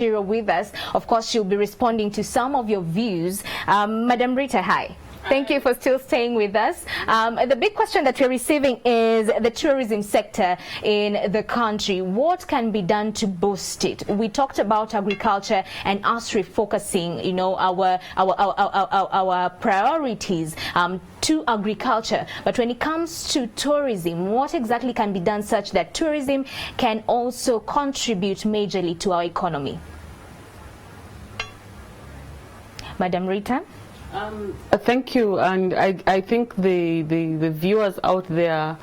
with us. Of course, she'll be responding to some of your views. Madam Rita, hi. Thank you for still staying with us. The big question that we're receiving is the tourism sector in the country. What can be done to boost it? We talked about agriculture and us refocusing, you know, our priorities to agriculture. But when it comes to tourism, what exactly can be done such that tourism can also contribute majorly to our economy? Madam Rita? Thank you, and I think the viewers out there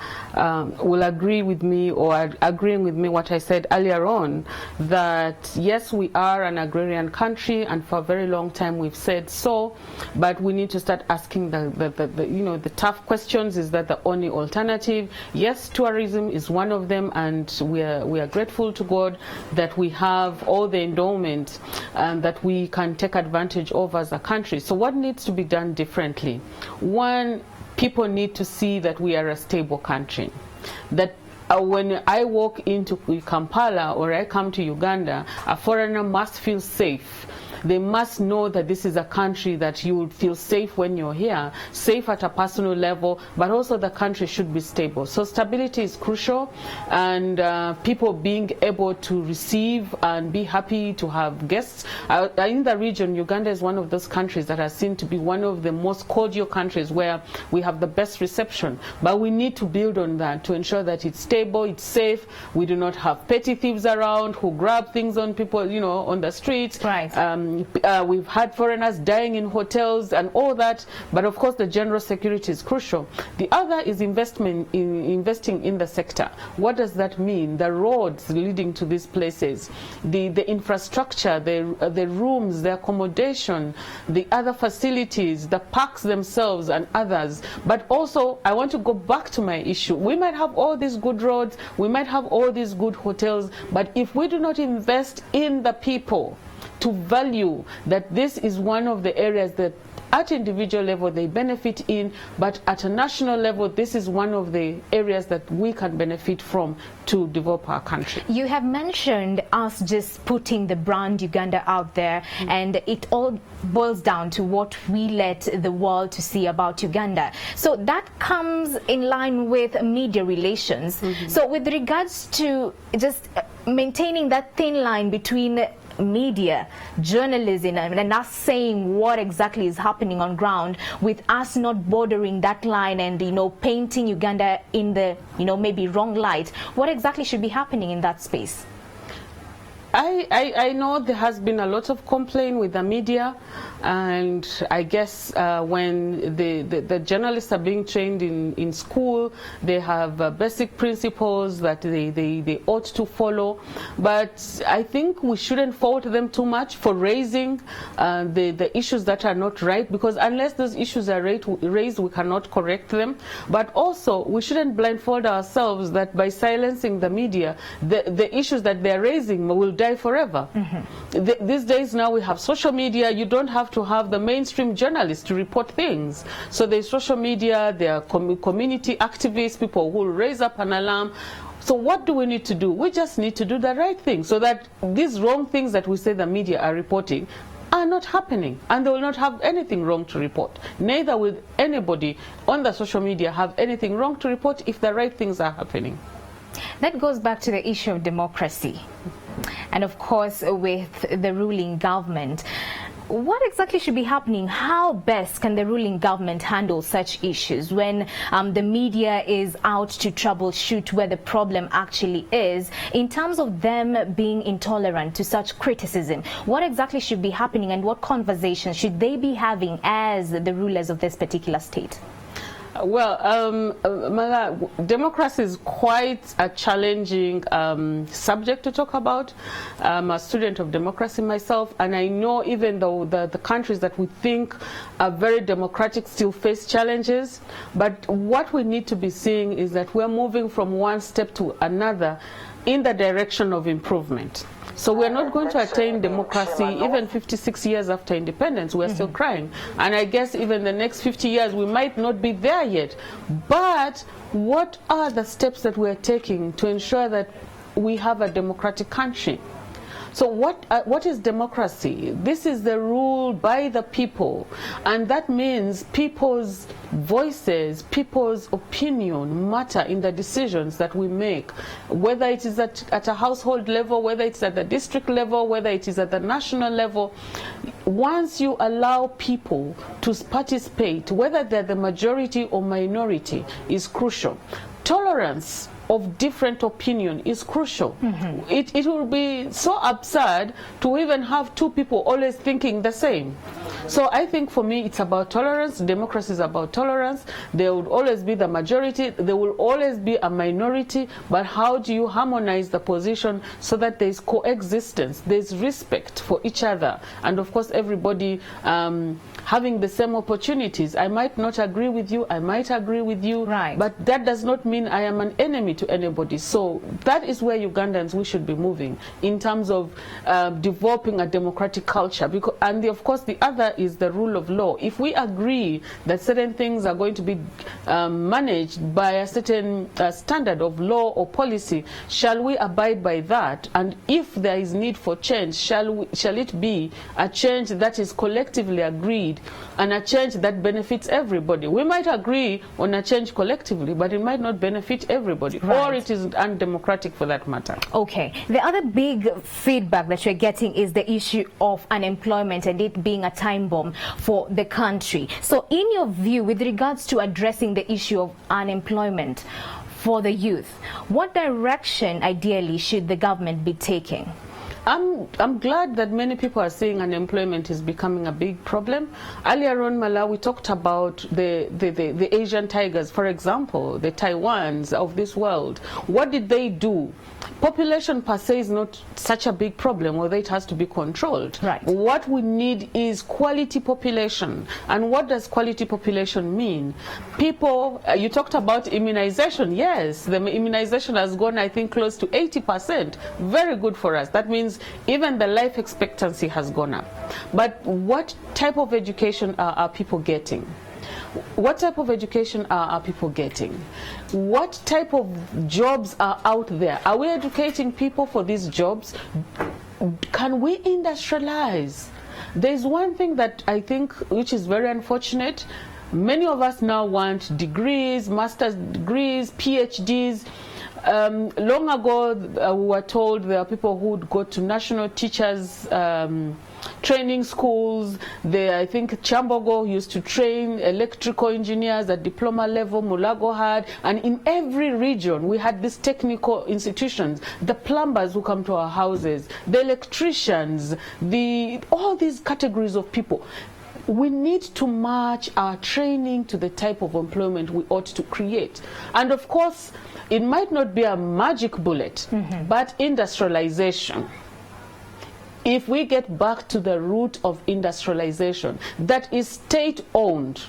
will agree with me, or are agreeing with me what I said earlier on, that yes, we are an agrarian country, and for a very long time we've said so, but we need to start asking the tough questions. Is that the only alternative? Yes, tourism is one of them, and we are grateful to God that we have all the endowment that we can take advantage of as a country. So what needs to be done differently? One, people need to see that we are a stable country, that when I walk into Kampala or I come to Uganda, a foreigner must feel safe. They must know that this is a country that you would feel safe when you're here, safe at a personal level, but also the country should be stable. So stability is crucial, and people being able to receive and be happy to have guests. In the region, Uganda is one of those countries that are seen to be one of the most cordial countries where we have the best reception. But we need to build on that to ensure that it's stable, it's safe, we do not have petty thieves around who grab things on people, you know, on the streets. Right. We've had foreigners dying in hotels and all that, but of course the general security is crucial. The other is investing in the sector. What does that mean? The roads leading to these places, the infrastructure, the rooms, the accommodation, the other facilities, the parks themselves and others. But also, I want to go back to my issue. We might have all these good roads, we might have all these good hotels, but if we do not invest in the people, to value that this is one of the areas that at individual level they benefit in, but at a national level this is one of the areas that we can benefit from to develop our country. You have mentioned us just putting the brand Uganda out there, and it all boils down to what we let the world to see about Uganda. So that comes in line with media relations. So with regards to just maintaining that thin line between media, journalism, and us saying what exactly is happening on ground, with us not bordering that line and, you know, painting Uganda in the, you know, maybe wrong light, what exactly should be happening in that space? I know there has been a lot of complaint with the media, and I guess when the journalists are being trained in school, they have basic principles that they ought to follow. But I think we shouldn't fault them too much for raising the issues that are not right, because unless those issues are raised, we cannot correct them. But also, we shouldn't blindfold ourselves that by silencing the media, the issues that they're raising will die forever. These days now we have social media. You don't have to have the mainstream journalists to report things. So there's social media, there are community activists, people who will raise up an alarm. So what do we need to do? We just need to do the right thing so that these wrong things that we say the media are reporting are not happening, and they will not have anything wrong to report. Neither will anybody on the social media have anything wrong to report if the right things are happening. That goes back to the issue of democracy, and of course with the ruling government. What exactly should be happening? How best can the ruling government handle such issues when the media is out to troubleshoot where the problem actually is, in terms of them being intolerant to such criticism? What exactly should be happening, and what conversations should they be having as the rulers of this particular state? Well, Mala, democracy is quite a challenging subject to talk about. I'm a student of democracy myself, and I know even though the countries that we think are very democratic still face challenges, but what we need to be seeing is that we're moving from one step to another in the direction of improvement. So we're not going to attain democracy even 56 years after independence. We're still crying. And I guess even the next 50 years we might not be there yet. But what are the steps that we're taking to ensure that we have a democratic country? So what is democracy? This is the rule by the people, and that means people's voices, people's opinion matter in the decisions that we make, whether it is at a household level, whether it's at the district level, whether it is at the national level. Once you allow people to participate, whether they're the majority or minority, is crucial. Tolerance of different opinion is crucial. It will be so absurd to even have two people always thinking the same. So I think for me it's about tolerance. Democracy is about tolerance. There would always be the majority, there will always be a minority, but how do you harmonize the position so that there's coexistence, there's respect for each other, and of course everybody having the same opportunities. I might not agree with you, I might agree with you, right, but that does not mean I am an enemy to anybody. So that is where Ugandans, we should be moving in terms of developing a democratic culture. And of course the other is the rule of law. If we agree that certain things are going to be managed by a certain standard of law or policy, shall we abide by that? And if there is need for change, shall it be a change that is collectively agreed and a change that benefits everybody? We might agree on a change collectively, but it might not benefit everybody, right, or it is undemocratic for that matter. Okay. The other big feedback that you're getting is the issue of unemployment and it being a time bomb for the country. So in your view, with regards to addressing the issue of unemployment for the youth, what direction ideally should the government be taking? I'm glad that many people are saying unemployment is becoming a big problem. Earlier on, Malawi talked about the Asian tigers, for example, the Taiwans of this world. What did they do? Population per se is not such a big problem, although it has to be controlled. Right. What we need is quality population. And what does quality population mean? People, you talked about immunization. Yes, the immunization has gone, I think, close to 80%. Very good for us. That means even the life expectancy has gone up. But what type of education are people getting? What type of education are people getting? What type of jobs are out there? Are we educating people for these jobs? Can we industrialize? There's one thing that I think which is very unfortunate. Many of us now want degrees, master's degrees, PhDs. Long ago, we were told there are people who would go to national teachers training schools. I think Chambogo used to train electrical engineers at diploma level, Mulago had, and in every region we had these technical institutions, the plumbers who come to our houses, the electricians, all these categories of people. We need to match our training to the type of employment we ought to create. And of course, it might not be a magic bullet, but industrialization. If we get back to the root of industrialization, that is state-owned,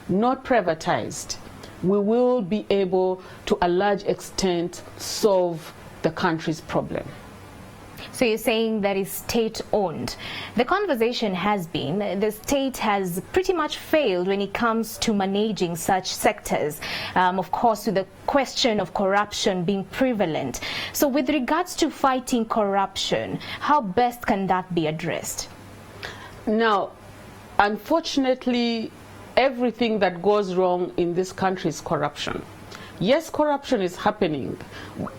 not privatized, we will be able to a large extent solve the country's problem. So you're saying that is state-owned. The conversation has been the state has pretty much failed when it comes to managing such sectors, of course, with the question of corruption being prevalent. So with regards to fighting corruption, how best can that be addressed? Now, unfortunately, everything that goes wrong in this country is corruption. Yes, corruption is happening.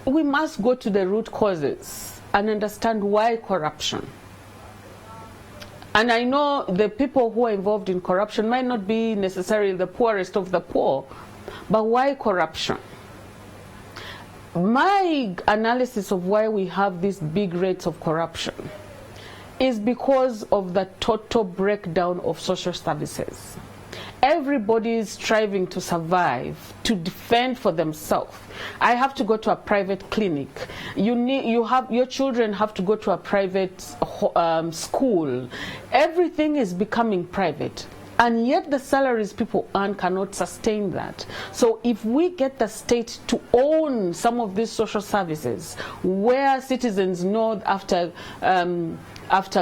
We must go to the root causes and understand why corruption. And I know the people who are involved in corruption might not be necessarily the poorest of the poor, but why corruption? My analysis of why we have these big rates of corruption is because of the total breakdown of social services. Everybody is striving to survive, to defend for themselves. I have to go to a private clinic. Your children have to go to a private school. Everything is becoming private. And yet the salaries people earn cannot sustain that. So if we get the state to own some of these social services, where citizens know after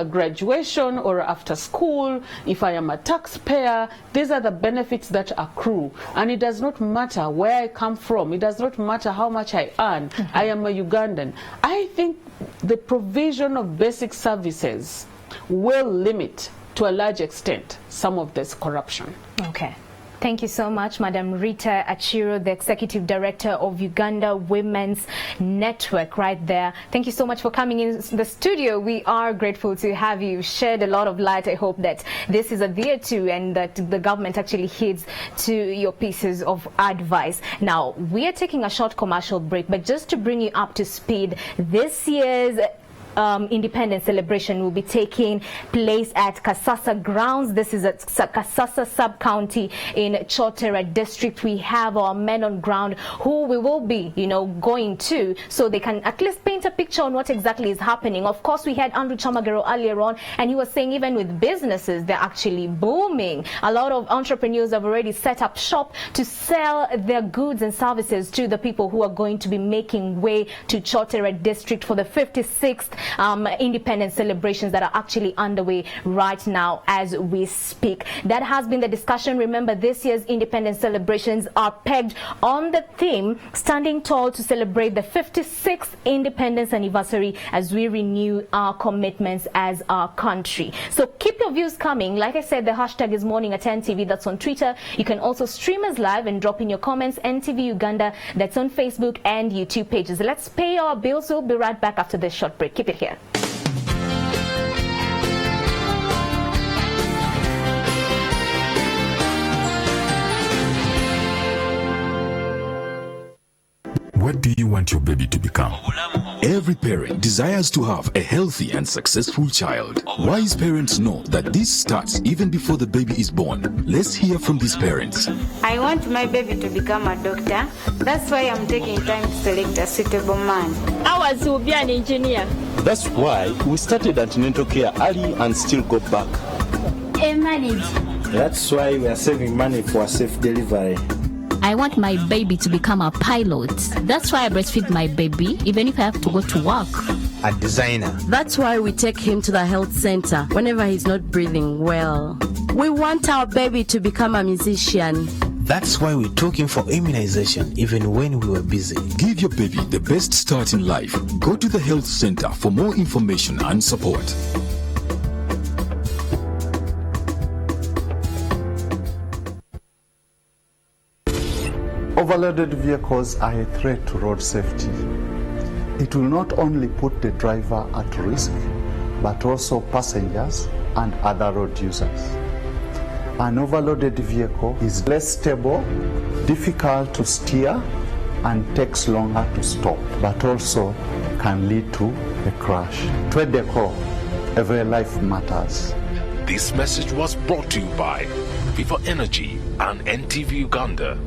graduation or after school, if I am a taxpayer, these are the benefits that accrue. And it does not matter where I come from. It does not matter how much I earn. I am a Ugandan. I think the provision of basic services will limit, to a large extent, some of this corruption. Okay. Thank you so much, Madam Rita Achiro, the Executive Director of Uganda Women's Network, right there. Thank you so much for coming in the studio. We are grateful to have you. You've shed a lot of light. I hope that this is adhered to and that the government actually heeds to your pieces of advice. Now, we are taking a short commercial break, but just to bring you up to speed, this year's Independence celebration will be taking place at Kasasa grounds. This is at Kasasa sub-county in Chotera district. We have our men on ground who we will be, going to, so they can at least paint a picture on what exactly is happening. Of course, we had Andrew Chamagero earlier on, and he was saying even with businesses, they're actually booming. A lot of entrepreneurs have already set up shop to sell their goods and services to the people who are going to be making way to Chotera district for the 56th independence celebrations that are actually underway right now as we speak. That has been the discussion. Remember, this year's independence celebrations are pegged on the theme standing tall to celebrate the 56th independence anniversary as we renew our commitments as our country. So keep your views coming. Like I said, the hashtag is Morning at NTV. That's on Twitter. You can also stream us live and drop in your comments. NTV Uganda. That's on Facebook and YouTube pages. Let's pay our bills. We'll be right back after this short break. Keep it here. What do you want your baby to become? Every parent desires to have a healthy and successful child. Wise parents know that this starts even before the baby is born. Let's hear from these parents. I want my baby to become a doctor. That's why I'm taking time to select a suitable man. Ours will be an engineer. That's why we started antenatal care early and still go back. A manager. That's why we are saving money for a safe delivery. I want my baby to become a pilot. That's why I breastfeed my baby, even if I have to go to work. A designer. That's why we take him to the health center whenever he's not breathing well. We want our baby to become a musician. That's why we took him for immunization even when we were busy. Give your baby the best start in life. Go to the health center for more information and support. Overloaded vehicles are a threat to road safety. It will not only put the driver at risk, but also passengers and other road users. An overloaded vehicle is less stable, difficult to steer, and takes longer to stop, but also can lead to a crash. Twedeco, every life matters. This message was brought to you by Viva Energy and NTV Uganda.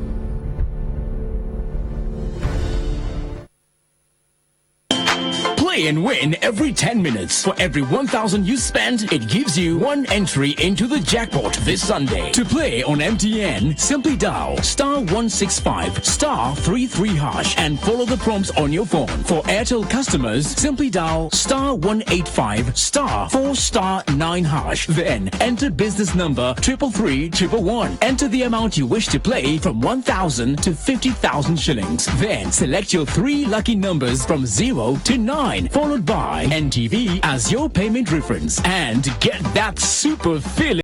Play and win every 10 minutes. For every 1,000 you spend, it gives you one entry into the jackpot this Sunday. To play on MTN, simply dial *165 *33# and follow the prompts on your phone. For Airtel customers, simply dial *185 *4*9#. Then enter business number 33311. Enter the amount you wish to play from 1,000 to 50,000 shillings. Then select your 3 lucky numbers from 0 to 9, followed by NTV as your payment reference, and get that super feeling.